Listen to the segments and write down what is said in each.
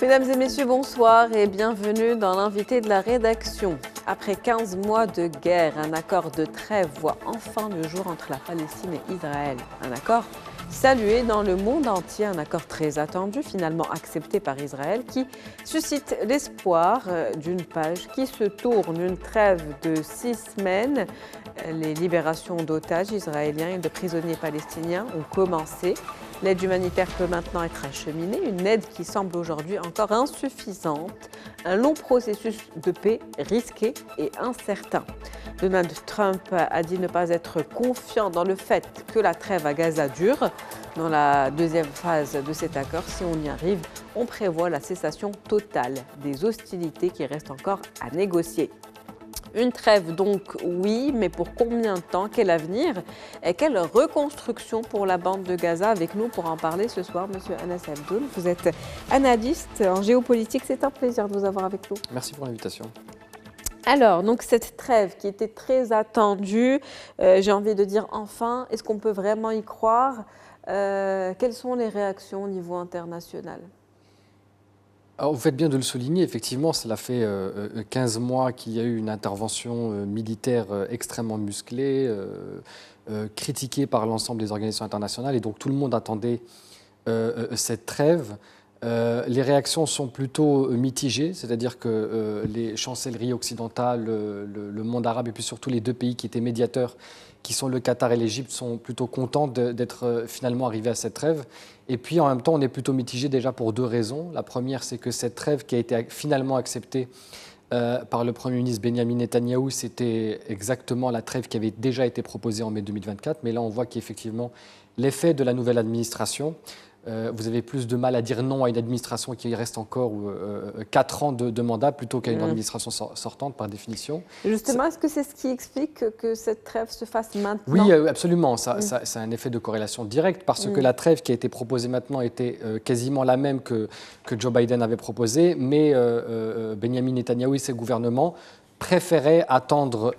Mesdames et messieurs, bonsoir et bienvenue dans l'invité de la rédaction. Après 15 mois de guerre, un accord de trêve voit enfin le jour entre la Palestine et Israël. Un accord salué dans le monde entier, un accord très attendu, finalement accepté par Israël, qui suscite l'espoir d'une page qui se tourne. Une trêve de 6 semaines. Les libérations d'otages israéliens et de prisonniers palestiniens ont commencé. L'aide humanitaire peut maintenant être acheminée, une aide qui semble aujourd'hui encore insuffisante. Un long processus de paix risqué et incertain. Donald Trump a dit ne pas être confiant dans le fait que la trêve à Gaza dure. Dans la deuxième phase de cet accord, si on y arrive, on prévoit la cessation totale des hostilités qui restent encore à négocier. Une trêve donc, oui, mais pour combien de temps? Quel avenir? Et quelle reconstruction pour la bande de Gaza? Avec nous pour en parler ce soir, Monsieur Anas Abdoul. Vous êtes analyste en géopolitique. C'est un plaisir de vous avoir avec nous. Merci pour l'invitation. Alors, donc cette trêve qui était très attendue, j'ai envie de dire enfin, est-ce qu'on peut vraiment y croire? Quelles sont les réactions au niveau international? Alors, vous faites bien de le souligner, effectivement, cela fait 15 mois qu'il y a eu une intervention militaire extrêmement musclée, critiquée par l'ensemble des organisations internationales, et donc tout le monde attendait cette trêve. Les réactions sont plutôt mitigées, c'est-à-dire que les chancelleries occidentales, le monde arabe et puis surtout les deux pays qui étaient médiateurs, qui sont le Qatar et l'Égypte, sont plutôt contents d'être finalement arrivés à cette trêve. Et puis en même temps, on est plutôt mitigé déjà pour deux raisons. La première, c'est que cette trêve qui a été finalement acceptée par le Premier ministre Benyamin Netanyahou, c'était exactement la trêve qui avait déjà été proposée en mai 2024. Mais là, on voit qu'effectivement, l'effet de la nouvelle administration, vous avez plus de mal à dire non à une administration qui reste encore 4 ans de mandat plutôt qu'à une administration sortante par définition. Justement, est-ce que c'est ce qui explique que cette trêve se fasse maintenant? Oui, absolument. Ça a un effet de corrélation directe parce que la trêve qui a été proposée maintenant était quasiment la même que Joe Biden avait proposée, mais Benyamin Netanyahou et ses gouvernements préféraient attendre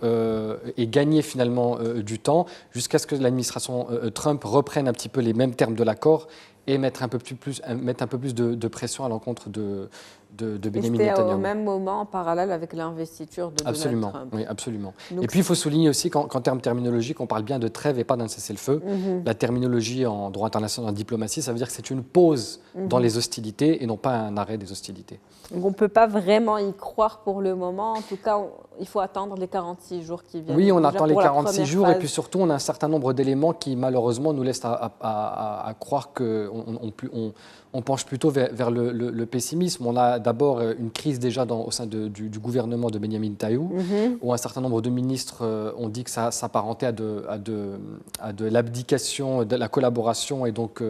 et gagner finalement du temps jusqu'à ce que l'administration Trump reprenne un petit peu les mêmes termes de l'accord et mettre un peu plus de pression à l'encontre de Benyamin Netanyahou. C'était au même moment, en parallèle avec l'investiture de Donald Trump. Oui, absolument. Donc, et puis, il faut souligner aussi qu'en termes terminologiques, on parle bien de trêve et pas d'un cessez-le-feu. La terminologie en droit international, en diplomatie, ça veut dire que c'est une pause dans les hostilités et non pas un arrêt des hostilités. Donc, on ne peut pas vraiment y croire pour le moment. En tout cas, il faut attendre les 46 jours qui viennent. Oui, on attend les 46 jours et puis surtout, on a un certain nombre d'éléments qui, malheureusement, nous laissent à croire qu'on penche plutôt vers le pessimisme. On a d'abord une crise déjà au sein du gouvernement de Benyamin Netanyahou, où un certain nombre de ministres ont dit que ça s'apparentait à de l'abdication, de la collaboration, et donc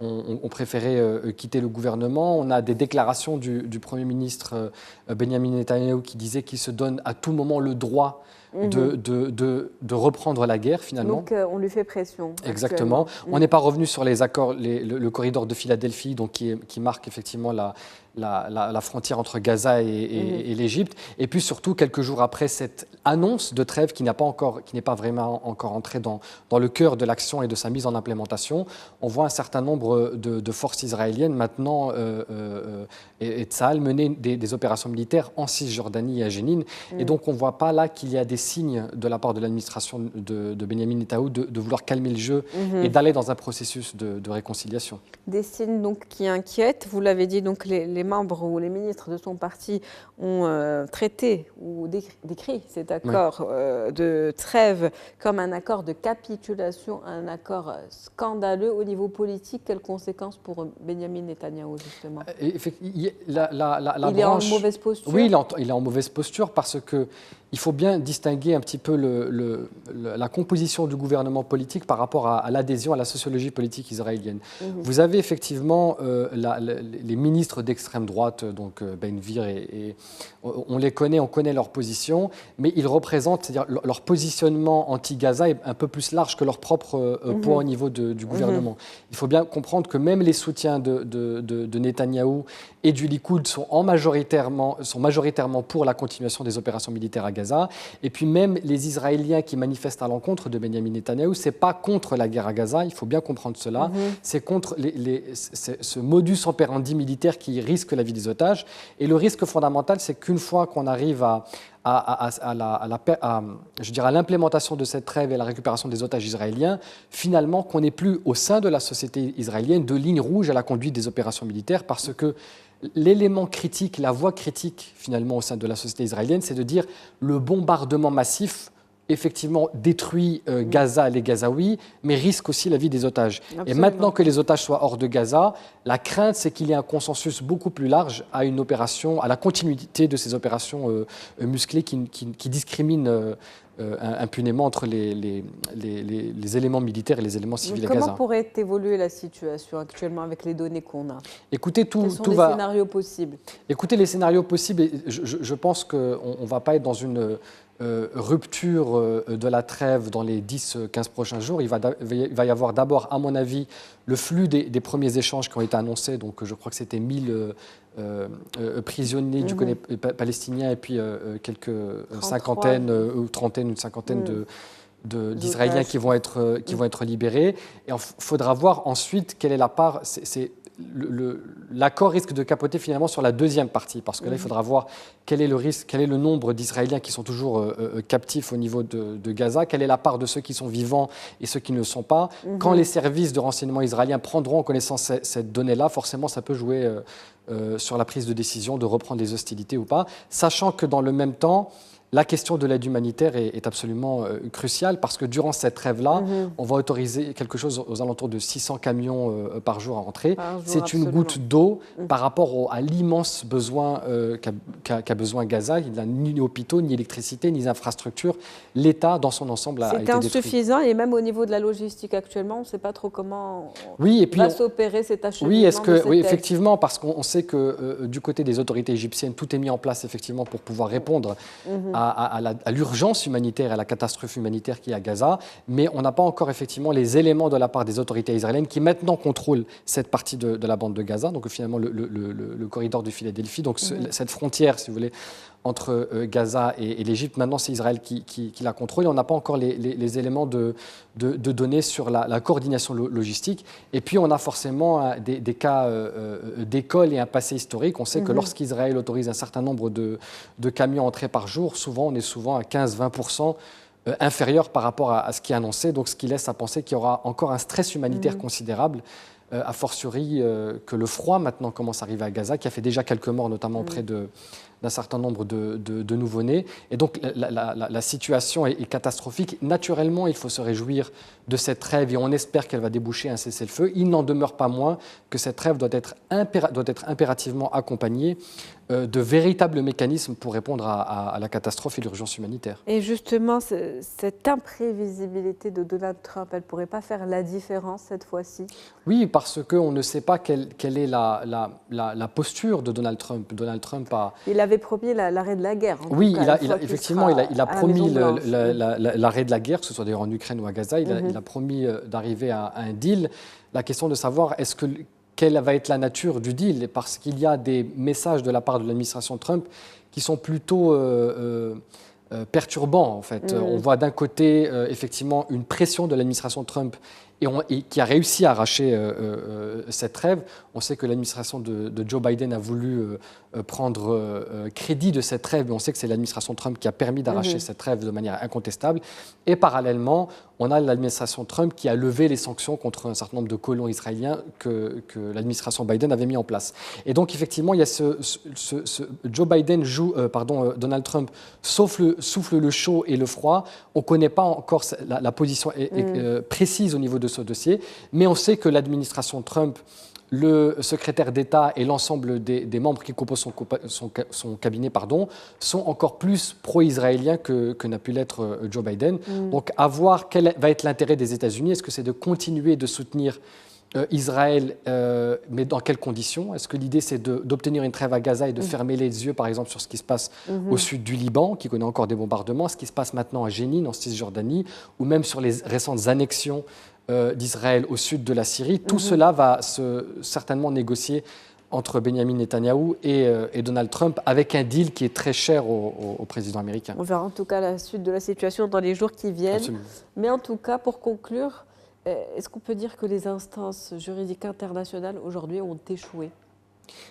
on préférait quitter le gouvernement. On a des déclarations du Premier ministre Benyamin Netanyahou qui disait qu'il se donne à tout moment le droit de reprendre la guerre, finalement. Donc, on lui fait pression. Exactement. On n'est pas revenu sur les accords, le corridor de Philadelphie, donc qui marque effectivement la frontière entre Gaza et l'Égypte. Et puis surtout, quelques jours après cette annonce de trêve qui n'est pas vraiment encore entrée dans le cœur de l'action et de sa mise en implémentation, on voit un certain nombre de forces israéliennes maintenant et Tsahal mener des opérations militaires en Cisjordanie et à Jénine. Et donc, on ne voit pas là qu'il y a des signes de la part de l'administration de Benyamin Netanyahou de vouloir calmer le jeu et d'aller dans un processus de réconciliation. Des signes donc qui inquiètent. Vous l'avez dit, donc les membres ou les ministres de son parti ont traité ou décrit cet accord de trêve comme un accord de capitulation, un accord scandaleux au niveau politique. Quelles conséquences pour Benyamin Netanyahou, justement? Il est en mauvaise posture. Oui, il est en mauvaise posture parce que il faut bien distinguer un petit peu la composition du gouvernement politique par rapport à l'adhésion à la sociologie politique israélienne. Vous avez effectivement les ministres d'extrême droite, donc Ben Gvir, et on les connaît, on connaît leur position, mais ils représentent, c'est-à-dire leur positionnement anti-Gaza est un peu plus large que leur propre poids au niveau du gouvernement. Il faut bien comprendre que même les soutiens de Netanyahou et du Likoud sont majoritairement pour la continuation des opérations militaires à Gaza. Et puis puis même les Israéliens qui manifestent à l'encontre de Benjamin Netanyahou, ce n'est pas contre la guerre à Gaza, il faut bien comprendre cela, c'est contre ce modus operandi militaire qui risque la vie des otages. Et le risque fondamental, c'est qu'une fois qu'on arrive je dirais, à l'implémentation de cette trêve et à la récupération des otages israéliens, finalement qu'on n'ait plus au sein de la société israélienne de ligne rouge à la conduite des opérations militaires, parce que l'élément critique, la voie critique finalement au sein de la société israélienne, c'est de dire le bombardement massif effectivement détruit Gaza et les Gazaouis, mais risque aussi la vie des otages. Absolument. Et maintenant que les otages soient hors de Gaza, la crainte, c'est qu'il y ait un consensus beaucoup plus large à une opération, à la continuité de ces opérations musclées qui discriminent impunément entre les éléments militaires et les éléments civils à Gaza. Comment pourrait évoluer la situation actuellement avec les données qu'on a? Écoutez, Quels sont les scénarios possibles? Écoutez, les scénarios possibles, je pense qu'on ne va pas être dans une rupture de la trêve dans les 10-15 prochains jours. Il va y avoir d'abord, à mon avis, le flux des premiers échanges qui ont été annoncés. Donc, je crois que c'était 1000 prisonniers du côté palestinien et puis quelques cinquantaines ou trentaine, une cinquantaine d'Israéliens qui vont être libérés. Et il faudra voir ensuite quelle est la part. L'accord risque de capoter finalement sur la deuxième partie, parce que là, il faudra voir quel est le risque, quel est le nombre d'Israéliens qui sont toujours captifs au niveau de Gaza, quelle est la part de ceux qui sont vivants et ceux qui ne le sont pas. Quand les services de renseignement israéliens prendront en connaissance cette donnée-là, forcément, ça peut jouer sur la prise de décision de reprendre les hostilités ou pas, sachant que dans le même temps, la question de l'aide humanitaire est absolument cruciale, parce que durant cette trêve-là, on va autoriser quelque chose aux alentours de 600 camions par jour à rentrer. C'est une goutte d'eau par rapport à l'immense besoin qu'a besoin Gaza. Il n'a ni hôpitaux, ni électricité, ni infrastructures. L'État, dans son ensemble, a été détruit. C'est insuffisant, et même au niveau de la logistique actuellement, on ne sait pas trop comment va s'opérer cet acheminement. Oui, effectivement, parce qu'on sait que du côté des autorités égyptiennes, tout est mis en place effectivement pour pouvoir répondre à l'urgence humanitaire, à la catastrophe humanitaire qui est à Gaza, mais on n'a pas encore effectivement les éléments de la part des autorités israéliennes qui maintenant contrôlent cette partie de la bande de Gaza, donc finalement le corridor de Philadelphie, donc cette frontière, si vous voulez, entre Gaza et l'Égypte. Maintenant, c'est Israël qui la contrôle, et on n'a pas encore les éléments de données sur la coordination logistique. Et puis, on a forcément des cas d'école et un passé historique. On sait que lorsqu'Israël autorise un certain nombre de camions entrés par jour, on est souvent à 15-20% inférieur par rapport à ce qui est annoncé, donc ce qui laisse à penser qu'il y aura encore un stress humanitaire considérable, a fortiori que le froid maintenant commence à arriver à Gaza, qui a fait déjà quelques morts, notamment auprès d'un certain nombre de nouveau-nés. Et donc la situation est catastrophique. Naturellement, il faut se réjouir de cette trêve et on espère qu'elle va déboucher un cessez-le-feu. Il n'en demeure pas moins que cette trêve doit être impérativement accompagnée de véritables mécanismes pour répondre à la catastrophe et l'urgence humanitaire. Et justement, cette imprévisibilité de Donald Trump, elle ne pourrait pas faire la différence cette fois-ci? Oui, parce qu'on ne sait pas quelle est la posture de Donald Trump. Donald Trump a... Il avait promis l'arrêt de la guerre. Oui, effectivement, il a promis l'arrêt de la guerre, que ce soit d'ailleurs en Ukraine ou à Gaza. Il a promis d'arriver à un deal. La question de savoir quelle va être la nature du deal, parce qu'il y a des messages de la part de l'administration Trump qui sont plutôt perturbants, en fait. On voit d'un côté, effectivement, une pression de l'administration Trump et qui a réussi à arracher cette trêve. On sait que l'administration de Joe Biden a voulu prendre crédit de cette trêve, mais on sait que c'est l'administration Trump qui a permis d'arracher cette trêve de manière incontestable. Et parallèlement, on a l'administration Trump qui a levé les sanctions contre un certain nombre de colons israéliens que l'administration Biden avait mis en place. Et donc, effectivement, il y a Joe Biden Donald Trump souffle le chaud et le froid. On ne connaît pas encore la position précise au niveau de ce dossier, mais on sait que l'administration Trump, le secrétaire d'État et l'ensemble des membres qui composent son cabinet sont encore plus pro-israéliens que n'a pu l'être Joe Biden. Donc, à voir quel va être l'intérêt des États-Unis. Est-ce que c'est de continuer de soutenir Israël, mais dans quelles conditions? Est-ce que l'idée, c'est d'obtenir une trêve à Gaza et de fermer les yeux, par exemple, sur ce qui se passe au sud du Liban, qui connaît encore des bombardements, ce qui se passe maintenant à Jénine, en Cisjordanie, ou même sur les récentes annexions d'Israël au sud de la Syrie? Tout cela va certainement négocier entre Benjamin Netanyahou et Donald Trump, avec un deal qui est très cher au président américain. On verra en tout cas la suite de la situation dans les jours qui viennent. Absolument. Mais en tout cas, pour conclure, est-ce qu'on peut dire que les instances juridiques internationales aujourd'hui ont échoué?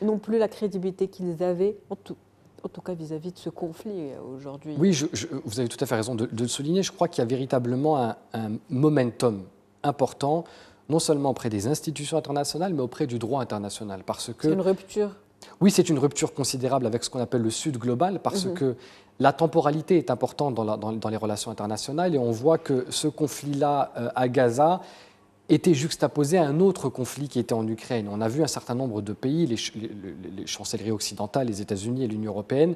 Non plus la crédibilité qu'ils avaient, en tout cas vis-à-vis de ce conflit aujourd'hui. Oui, vous avez tout à fait raison de le souligner. Je crois qu'il y a véritablement un momentum important, non seulement auprès des institutions internationales, mais auprès du droit international. C'est une rupture? Oui, c'est une rupture considérable avec ce qu'on appelle le Sud global, parce que la temporalité est importante dans les relations internationales, et on voit que ce conflit-là à Gaza était juxtaposé à un autre conflit qui était en Ukraine. On a vu un certain nombre de pays, les chancelleries occidentales, les États-Unis et l'Union européenne,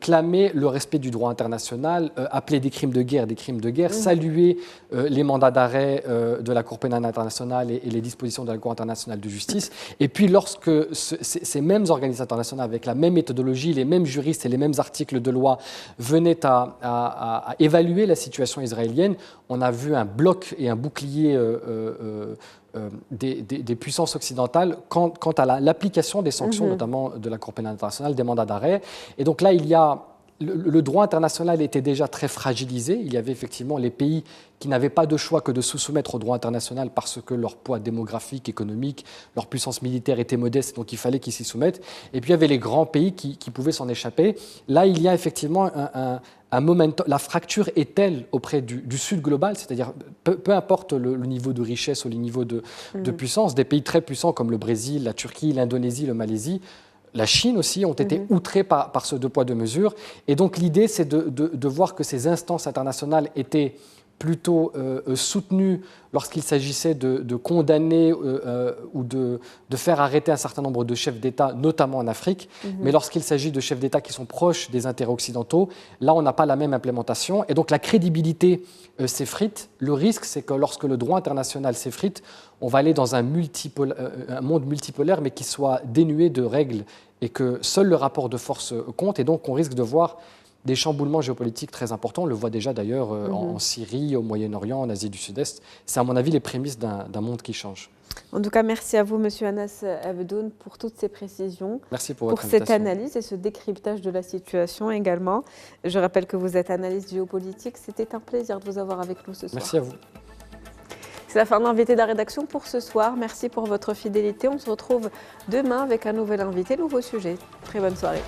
clamer le respect du droit international, appeler des crimes de guerre, saluer les mandats d'arrêt de la Cour pénale internationale et les dispositions de la Cour internationale de justice. Et puis lorsque ces mêmes organisations internationales, avec la même méthodologie, les mêmes juristes et les mêmes articles de loi, venaient à évaluer la situation israélienne, on a vu un bloc et un bouclier des puissances occidentales quant à l'application des sanctions, notamment de la Cour pénale internationale, des mandats d'arrêt. Et donc là, le droit international était déjà très fragilisé. Il y avait effectivement les pays qui n'avaient pas de choix que de se soumettre au droit international parce que leur poids démographique, économique, leur puissance militaire était modeste, donc il fallait qu'ils s'y soumettent. Et puis il y avait les grands pays qui pouvaient s'en échapper. Là, il y a effectivement un momentum. La fracture est telle auprès du Sud global, c'est-à-dire peu importe le niveau de richesse ou le niveau de puissance, des pays très puissants comme le Brésil, la Turquie, l'Indonésie, le Malaisie, la Chine aussi ont été outrés par ce deux poids deux mesures. Et donc l'idée, c'est de voir que ces instances internationales étaient plutôt soutenues lorsqu'il s'agissait de condamner ou de faire arrêter un certain nombre de chefs d'État, notamment en Afrique. Mais lorsqu'il s'agit de chefs d'État qui sont proches des intérêts occidentaux, là, on n'a pas la même implémentation. Et donc la crédibilité s'effrite. Le risque, c'est que lorsque le droit international s'effrite, on va aller dans un monde multipolaire, mais qui soit dénué de règles et que seul le rapport de force compte. Et donc, on risque de voir des chamboulements géopolitiques très importants. On le voit déjà d'ailleurs en Syrie, au Moyen-Orient, en Asie du Sud-Est. C'est à mon avis les prémices d'un monde qui change. En tout cas, merci à vous, Monsieur Anas Avdoun, pour toutes ces précisions. Merci pour votre cette analyse et ce décryptage de la situation également. Je rappelle que vous êtes analyste géopolitique. C'était un plaisir de vous avoir avec nous ce soir. Merci à vous. C'est la fin de l'invité de la rédaction pour ce soir. Merci pour votre fidélité. On se retrouve demain avec un nouvel invité, nouveau sujet. Très bonne soirée.